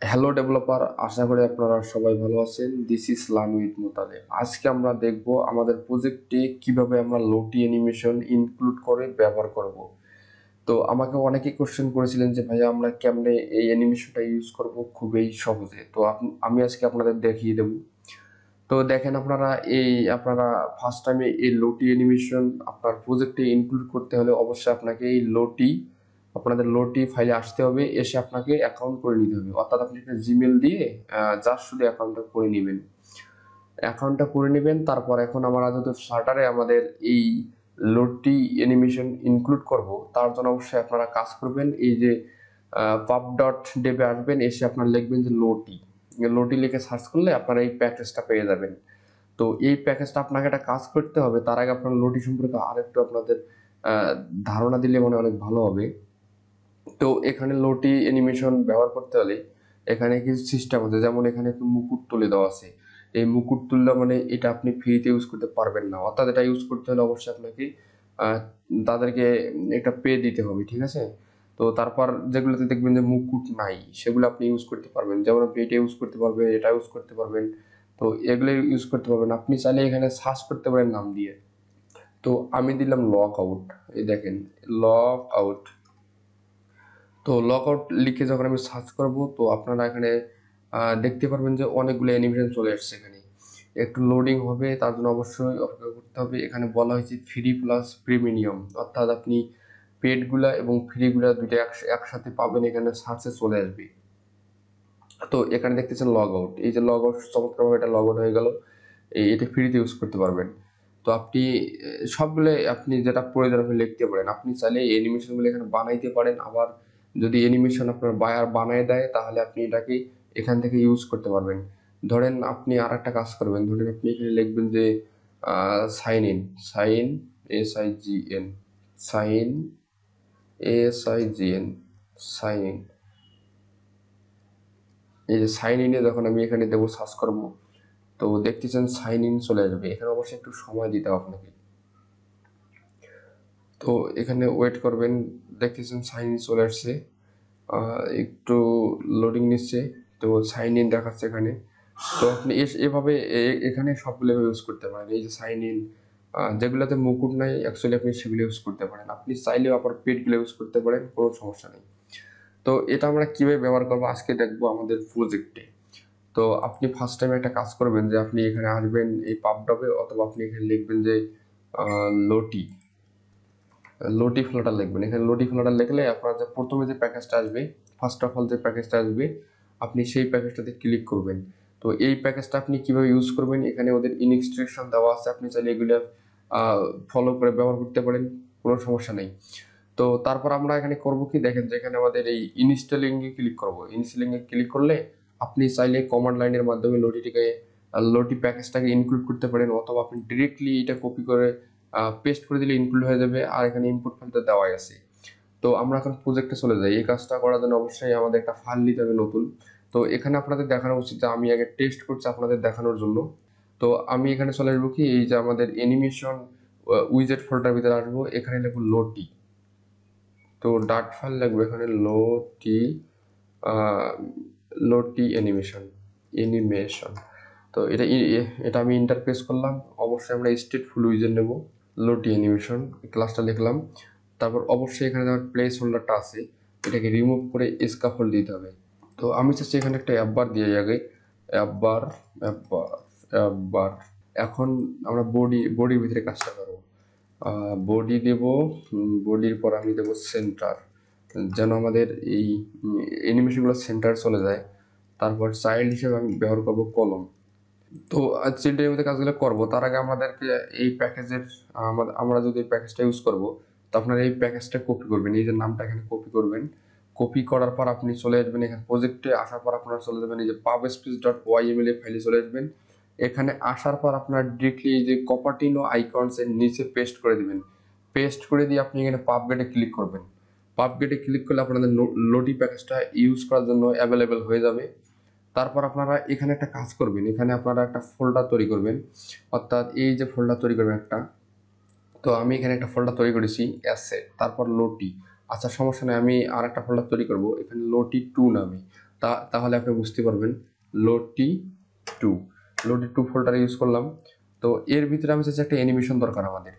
Hello developer, আশা করি আপনারা সবাই ভালো আছেন। This is learn with মোতালে। আজকে আমরা দেখব আমাদের প্রজেক্টে কিভাবে আমরা লোটি অ্যানিমেশন ইনক্লুড করে ব্যবহার করব। তো আমাকে অনেকে কোশ্চেন করেছিলেন যে ভাইয়া আমরা কেমনে এই অ্যানিমেশনটা ইউজ করব খুবই সহজে। তো আমি আজকে আপনাদের দেখিয়ে দেব। তো দেখেন আপনারা ফার্স্ট টাইমে এই লোটি অ্যানিমেশন আপনার প্রজেক্টে ইনক্লুড করতে হলে অবশ্যই আপনাকে আপনাদের লোটি ফাইলে আসতে হবে, এসে আপনাকে অ্যাকাউন্ট করে নিতে হবে। অর্থাৎ আপনি একটা জিমেল দিয়ে জাস্ট শুধু অ্যাকাউন্টটা করে নেবেন। তারপর এখন আমরা যদি ফ্লাটারে আমাদের এই লোডটি অ্যানিমেশন ইনক্লুড করব, তার জন্য অবশ্যই আপনারা কাজ করবেন। এই যে পাব ডট ডেবে আসবেন, এসে আপনারা লিখবেন যে লোটি লিখে সার্চ করলে আপনারা এই প্যাকেজটা পেয়ে যাবেন। তো এই প্যাকেজটা আপনাকে একটা কাজ করতে হবে। তার আগে আপনার লোটি সম্পর্কে আরেকটু আপনাদের ধারণা দিলে মনে অনেক ভালো হবে। তো এখানে লোটি অ্যানিমেশন ব্যবহার করতে হলে এখানে কিছু সিস্টেম আছে, যেমন এখানে একটু মুকুট তুলে দেওয়া আছে। এই মুকুট তুললে মানে এটা আপনি ফ্রিতে ইউজ করতে পারবেন না, অর্থাৎ এটা ইউজ করতে হলে অবশ্যই আপনাকে আহ, তাদেরকে একটা পে দিতে হবে, ঠিক আছে। তো তারপর যেগুলোতে দেখবেন যে মুকুট নাই, সেগুলো আপনি ইউজ করতে পারবেন। যেমন আপনি এটা ইউজ করতে পারবেন, এটা ইউজ করতে পারবেন। তো এগুলো ইউজ করতে পারবেন। আপনি চাইলে এখানে সার্চ করতে পারেন নাম দিয়ে। তো আমি দিলাম লক আউট। এই দেখেন, লক আউট। তো লক আউট লিখে যখন আমি সার্চ করব, তো আপনারা এখানে দেখতে পারবেন যে অনেকগুলো অ্যানিমেশন চলে আসছে। এখানে একটু লোডিং হবে, তার জন্য অবশ্যই অপেক্ষা করতে হবে। এখানে বলা হয়েছে ফ্রি প্লাস প্রিমিয়াম, অর্থাৎ আপনি পেডগুলা এবং ফ্রিগুলা দুইটা একসাথে পাবেন, এখানে সার্চে চলে আসবে। তো এখানে দেখতেছেন লগ আউট। এই যে লগ আউট, চমৎকারভাবে এটা লগ আউট হয়ে গেল। এটা ফ্রিতে ইউজ করতে পারবেন। তো আপনি সবগুলো আপনি যেটা প্রয়োজন আপনি লিখতে পারেন। আপনি চাইলে এই অ্যানিমেশনগুলো এখানে বানাইতে পারেন। আবার যদি অ্যানিমেশন আপনার বায়ার বানায় দেয়, তাহলে আপনি এটাকে এখান থেকে ইউজ করতে পারবেন। ধরেন আপনি আর একটা কাজ করবেন, ধরেন আপনি এখানে লিখবেন যে sign in, sign SIGN, sign SIGN, sign in. এই যে সাইন ইনে যখন আমি এখানে দেবো, সার্চ করবো, তো দেখতেছেন সাইন ইন চলে আসবে। এখানে অবশ্যই একটু সময় দিতে হবে আপনাকে। তো এখানে ওয়েট করবেন, দেখতেছেন সাইন ইন চলে আসছে। একটু লোডিং নিচ্ছে। তো সাইন ইন দেখাচ্ছে এখানে। তো আপনি এভাবে এখানে সবগুলো ইউজ করতে পারেন। এই যে সাইন ইন, যেগুলোতে মুকুট নাই অ্যাকচুয়ালি আপনি সেগুলো ইউজ করতে পারেন। আপনি চাইলেও আবার পেডগুলো ইউজ করতে পারেন, কোনো সমস্যা নেই। তো এটা আমরা কিভাবে ব্যবহার করবো আজকে দেখবো আমাদের প্রজেক্টে। তো আপনি ফার্স্ট টাইম একটা কাজ করবেন যে আপনি এখানে আসবেন এই পাবডবে, অথবা আপনি এখানে লিখবেন যে লোটি লোটি ফ্লোটার লিখবেন। এখানে লোটি ফ্লোটার লিখলে আপনার যে প্রথমে যে প্যাকেজটা আসবে, ফার্স্ট অফ অল যে প্যাকেজটা আসবে, আপনি সেই প্যাকেজটাতে ক্লিক করবেন। তো এই প্যাকেজটা আপনি কিভাবে ইউজ করবেন, এখানে ওদের ইনস্ট্রাকশন দেওয়া আছে। আপনি চাইলে এগুলো ফলো করে ব্যবহার করতে পারেন, কোনো সমস্যা নেই। তো তারপর আমরা এখানে করব কি, দেখেন যে এখানে আমাদের এই ইনস্টলিং এ ক্লিক করব। ইনস্টলিং এ ক্লিক করলে আপনি চাইলে কমান্ড লাইনের মাধ্যমে লোটি প্যাকেজটাকে ইনক্লুড করতে পারেন, অথবা আপনি ডিরেক্টলি এটা কপি করে পেস্ট করে দিলে ইনক্লুড হয়ে যাবে। আর এখানে ইনপুট ফাইলটা দেওয়াই আছে। তো আমরা এখন প্রজেক্টে চলে যাই। এই কাজটা করার জন্য অবশ্যই আমাদের একটা ফাইল নিতে হবে নতুন। তো এখানে আপনাদের দেখানো উচিত যে আমি আগে টেস্ট করছি আপনাদের দেখানোর জন্য। তো আমি এখানে চলে আসবো কি, এই যে আমাদের অ্যানিমেশন উইজেট ফোল্ডার ভিতরে আসবো। এখানে লিখবো লোটি। তো ডাট ফাইল লাগবে এখানে লোটি, লোটি অ্যানিমেশন। তো এটা আমি ইন্টারফেস করলাম। অবশ্যই আমরা স্টেটফুল উইজেট নেব। লোটি অ্যানিমেশন ক্লাসটা লিখলাম। তারপর অবশ্যই এখানে আমার প্লেস হোল্ডারটা আছে, এটাকে রিমুভ করে স্কাফোল্ড দিতে হবে। তো আমি চাচ্ছি এখানে একটা অ্যাপ দিয়ে আগে। অ্যাপ বার। এখন আমরা বডির ভিতরে কাজটা করবো। বডি দেব। বডির পর আমি দেব সেন্টার, যেন আমাদের এই অ্যানিমেশনগুলো সেন্টার চলে যায়। তারপর চাইল্ড হিসেবে আমি ব্যবহার করব কলম। তো চিলড্রেনের মধ্যে কাজগুলো করব, তার আগে আমাদেরকে এই প্যাকেজের আমরা যদি এই প্যাকেজটা ইউজ করব, তো আপনারা এই প্যাকেজটা কপি করবেন। এই যে নামটা এখানে কপি করবেন। কপি করার পর আপনি চলে আসবেন এখানে প্রজেক্টে। আসার পর আপনারা চলে যাবেন এই যে pubspace.yml ফাইলে চলে আসবেন। এখানে আসার পর আপনার ডিরেক্টলি এই যে কপাটিনো আইকনস এর নিচে পেস্ট করে দিবেন। পেস্ট করে দিয়ে আপনি এখানে পাবগেটে ক্লিক করবেন। পাবগেটে ক্লিক করলে আপনাদের লোটি প্যাকেজটা ইউজ করার জন্য অ্যাভেলেবেল হয়ে যাবে। তারপর আপনারা এখানে একটা কাজ করবেন, এখানে আপনারা একটা ফোল্ডার তৈরি করবেন। অর্থাৎ এই যে ফোল্ডার তৈরি করবেন একটা। তো আমি এখানে একটা ফোল্ডার তৈরি করেছি অ্যাসেট, তারপর লোটি। আচ্ছা সমস্যা নেই, আমি আর একটা ফোল্ডার তৈরি করব এখানে লোটি 2 নামে। তাহলে আপনি বুঝতে পারবেন। লোটি টু ফোল্ডার ইউজ করলাম। তো এর ভিতরে আমি চাচ্ছি একটা অ্যানিমেশন দরকার আমাদের।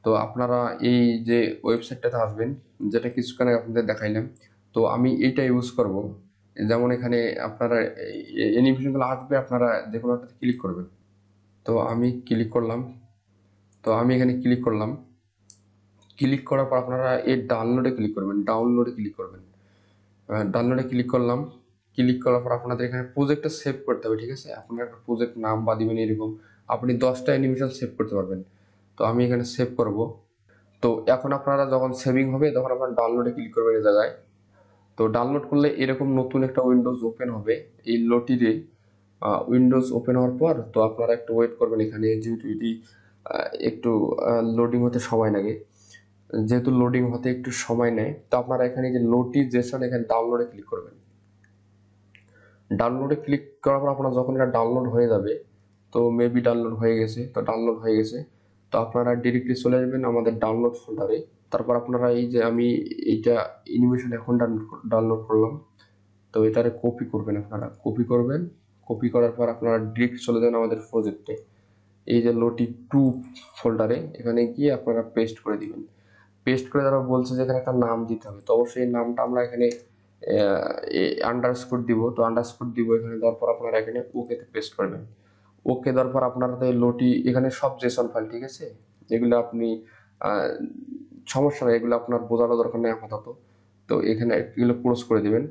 তো আপনারা এই যে ওয়েবসাইটটাতে আসবেন, যেটা কিছুক্ষণ আগে আপনাদের দেখাইলাম, তো আমি এইটা ইউজ করব। যেমন এখানে আপনারা অ্যানিমেশনগুলো আসবে, আপনারা যে কোনো একটাতে ক্লিক করবেন। তো আমি ক্লিক করলাম। তো আমি এখানে ক্লিক করলাম। ক্লিক করার পর আপনারা এই ডাউনলোডে ক্লিক করবেন। ডাউনলোডে ক্লিক করলাম। ক্লিক করার পর আপনাদের এখানে প্রজেক্টটা সেভ করতে হবে, ঠিক আছে? আপনার একটা প্রজেক্ট নাম বা দিবেন এরকম। আপনি 10টা অ্যানিমেশন সেভ করতে পারবেন। তো আমি এখানে সেভ করব। তো এখন আপনারা যখন সেভিং হবে তখন আপনারা ডাউনলোডে ক্লিক করবেন এই জায়গায়। তো ডাউনলোড করলে এরকম নতুন একটা উইন্ডোজ ওপেন হবে। এই লোটিরে উইন্ডোজ ওপেন হওয়ার পর তো আপনারা একটু ওয়েট করবেন এখানে, যেহেতু এটি একটু লোডিং হতে সময় লাগে। যেহেতু লোডিং হতে একটু সময় নেয়, তো আপনারা এখানে যে লোটি জেসন এখানে ডাউনলোডে ক্লিক করবেন। ডাউনলোডে ক্লিক করার পর আপনার যখন এটা ডাউনলোড হয়ে যাবে, তো মেবি ডাউনলোড হয়ে গেছে। তো আপনারা ডিরেক্টলি চলে আসবেন আমাদের ডাউনলোড ফোল্ডারে। তারপর আপনারা এই যে আমি এইটা অ্যানিমেশন এখন ডাউনলোড করলাম, তো এটারে কপি করবেন। কপি করার পর আপনারা ডিরেক্ট চলে যান আমাদের প্রজেক্টে। এই যে লোটি টু ফোল্ডারে এখানে গিয়ে আপনারা পেস্ট করে দিবেন। পেস্ট করে তারা বলছে যে এখানে একটা নাম দিতে হবে, তো অবশ্যই এই নামটা আমরা এখানে আন্ডারস্কোর দিব। তো আন্ডারস্কোর দিব এখানে, দেওয়ার পর আপনারা এখানে ওকেতে পেস্ট করবেন। ওকে দেওয়ার পর আপনারা লোটি এখানে সব জেসন ফাইল, ঠিক আছে? এগুলো আপনি সমস্যা নেই, এগুলো আপনার বোঝানো দরকার নেই আপাতত। তো এখানে এগুলো ক্লোজ করে দিবেন।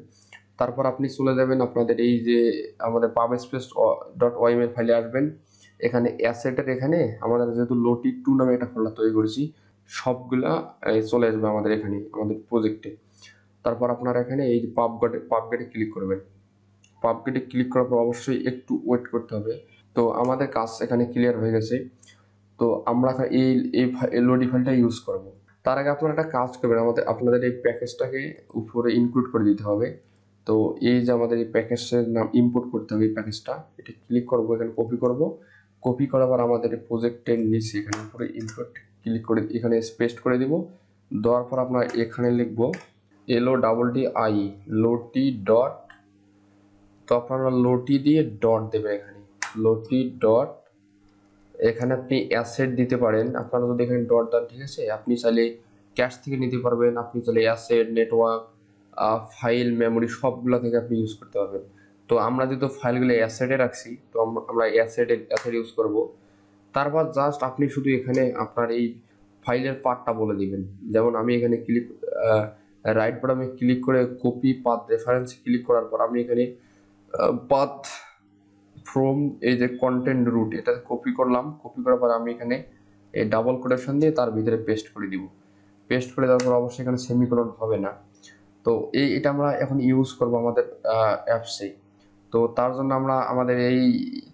তারপর আপনি চলে যাবেন আপনাদের এই যে আমাদের পাব স্পেস ডট ওয়াইএমএল ফাইলে আসবেন। এখানে অ্যাসেটের এখানে আমাদের যেহেতু লোটি টু নামে একটা ফোল্ডার তৈরি করেছি, সবগুলা চলে আসবে আমাদের এখানে আমাদের প্রজেক্টে। তারপর আপনারা এখানে এই যে পাবগেটে ক্লিক করবেন। পাবগেটে ক্লিক করার পর অবশ্যই একটু ওয়েট করতে হবে। তো আমাদের কাজ এখানে ক্লিয়ার হয়ে গেছে। তো আমরা এই লোডি ফাইলটা ইউজ করব। তার আগে আপনারা একটা কাজ করবেন, আপনাদের এই প্যাকেজটাকে উপরে ইনক্লুড করে দিতে হবে। তো এই যে আমাদের এই প্যাকেজের নাম ইম্পোর্ট করতে হবে, এই প্যাকেজটা এটা ক্লিক করব, এখানে কপি করার পর আমাদের এই প্রজেক্টের নিচে এখানে উপরে ইম্পোর্ট ক্লিক করে এখানে পেস্ট করে দিব। দেওয়ার পর আপনার এখানে লিখব LODDI লোটি ডট। তো আপনারা লোটি দিয়ে ডট দেবেন এখানে, লোটি ডট। এখানে আপনি অ্যাসেট দিতে পারেন, আপনারা যদি এখানে ডট দেন, ঠিক আছে? আপনি চাইলে ক্যাশ থেকে নিতে পারবেন, আপনি চাইলে অ্যাসেট, নেটওয়ার্ক, ফাইল, মেমোরি সবগুলো থেকে আপনি ইউজ করতে পারবেন। তো আমরা যেহেতু ফাইলগুলো অ্যাসেটে রাখছি, তো আমরা অ্যাসেট ইউজ করব। তারপর জাস্ট আপনি শুধু এখানে আপনার এই ফাইলের পাথটা বলে দিবেন। যেমন আমি এখানে রাইট বাটনে ক্লিক করে কপি পাথ রেফারেন্স ক্লিক করার পর আমি এখানে পাথ ফ্রম এই যে কন্টেন্ট রুট এটা কপি করলাম। কপি করার পর আমি এখানে এই ডাবল কোটেশন দিয়ে তার ভিতরে পেস্ট করে দিব। পেস্ট করে দেওয়ার পর অবশ্যই এখানে সেমিকোলন হবে না। তো এটা আমরা এখন ইউজ করব আমাদের অ্যাপসে। তো তার জন্য আমরা আমাদের এই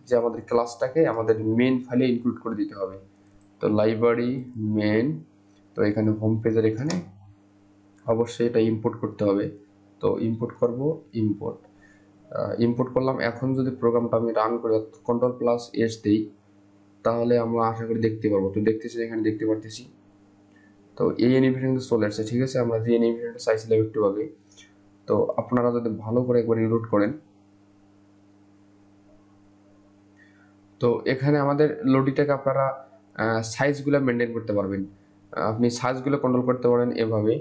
যে আমাদের ক্লাসটাকে আমাদের মেন ফাইলে ইনক্লুড করে দিতে হবে। তো লাইব্রেরি মেন, তো এখানে হোম পেজের এখানে অবশ্যই এটা ইম্পোর্ট করতে হবে। তো ইম্পোর্ট করব, ইম্পোর্ট করলাম। এখন যদি প্রোগ্রামটা আমি রান করি Ctrl+S দিই, তাহলে আমরা আশা করি দেখতে পারবো। তো দেখতেছি, এখানে দেখতে পারতেছি। তো এই অ্যানিমেশনটা চলে আসছে, ঠিক আছে? আমরা যে অ্যানিমেশনটা চাইছিলাম একটু আগে। তো আপনারা যদি ভালো করে একবার রিলোড করেন, তো এখানে আমাদের লোডিটাকে আপনারা সাইজগুলো মেনটেন করতে পারবেন। আপনি সাইজগুলো কন্ট্রোল করতে পারেন এভাবে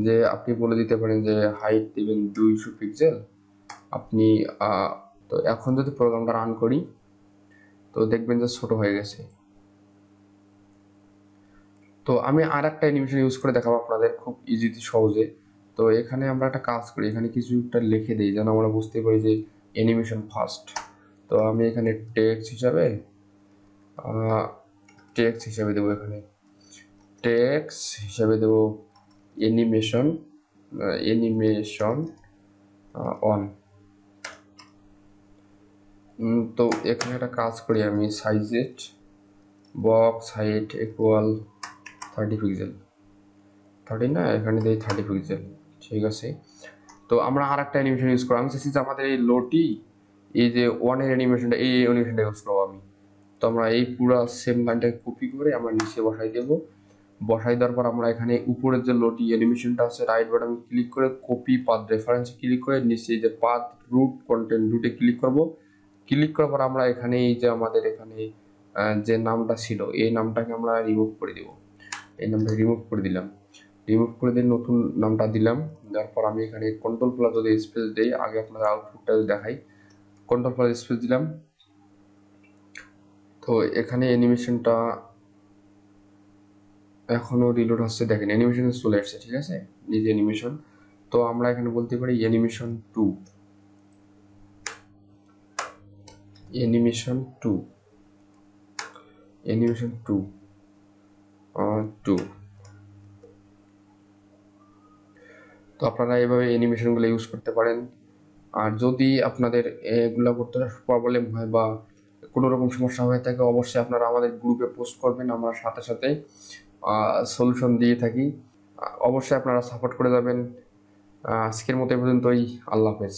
যে আপনি বলে দিতে পারেন যে হাইট দিবেন 200 পিক্সেল আপনি। তো এখন যদি প্রোগ্রামটা রান করি, তো দেখবেন যে ছোট হয়ে গেছে। তো আমি আর একটা অ্যানিমেশন ইউজ করে দেখাবো আপনাদের খুব ইজিতে, সহজে। তো এখানে আমরা একটা কাজ করি, এখানে কিছু একটা লিখে দিই যেন আমরা বুঝতে পারি যে অ্যানিমেশন ফার্স্ট। তো আমি এখানে টেক্সট হিসাবে দেবো, এখানে টেক্সট হিসাবে দেবো অ্যানিমেশন অন। তো এখানে একটা কাজ করি, আমি সাইজেট বক্স হাইট ইকুয়াল 30 পিক্সেল, 30 না, এখানে দিই 30 পিক্সেল, ঠিক আছে? তো আমরা আর একটা অ্যানিমেশন ইউজ করবো। আমি চাইছি যে আমাদের এই লোটি এই যে ওয়ানের অ্যানিমেশনটা, এই অ্যানিমেশনটা ইউজ করবো আমি। তো আমরা এই পুরো সেম লাইনটাকে কপি করে আমরা নিচে বসাই দেবো। বসাই দেওয়ার পর আমরা এখানে উপরের যে লোডি অ্যানিমেশনটা আছে রাইট বাটনে ক্লিক করে কপি পাথ রেফারেন্স ক্লিক করে নিচে যে পাথ রুট কন্টেন্ট রুটে ক্লিক করব। ক্লিক করার পর আমরা এখানে এই যে আমাদের এখানে যে নামটা ছিল এই নামটাকে আমরা রিমুভ করে দিব। এই নামটা রিমুভ করে দিলাম, রিমুভ করে দিয়ে নতুন নামটা দিলাম। তারপর আমি এখানে কন্ট্রোল প্লাস যদি স্পেস দিই, আগে আপনাদের আউটপুটটা দেখাই। কন্ট্রোল প্লাস স্পেস দিলাম, তো এখানে অ্যানিমেশনটা এখনো রিলোড হচ্ছে, দেখেন অ্যানিমেশন চলে আসছে, ঠিক আছে, নিজে অ্যানিমেশন। তো আমরা এখানে বলতে পারি অ্যানিমেশন 2, অ্যানিমেশন 2, অ্যানিমেশন 2 2। তো আপনারা এভাবে অ্যানিমেশনগুলো ইউজ করতে পারেন। আর যদি আপনাদের এগুলো করতে প্রবলেম হয় বা কোনো রকম সমস্যা হয়ে থাকে, অবশ্যই আপনারা আমাদের গ্রুপে পোস্ট করবেন, আমরা সাথে সাথে সলিউশন দিয়ে থাকি। অবশ্যই আপনারা সাপোর্ট করে যাবেন। আজকের মতো এই পর্যন্তই, আল্লাহ হাফেজ।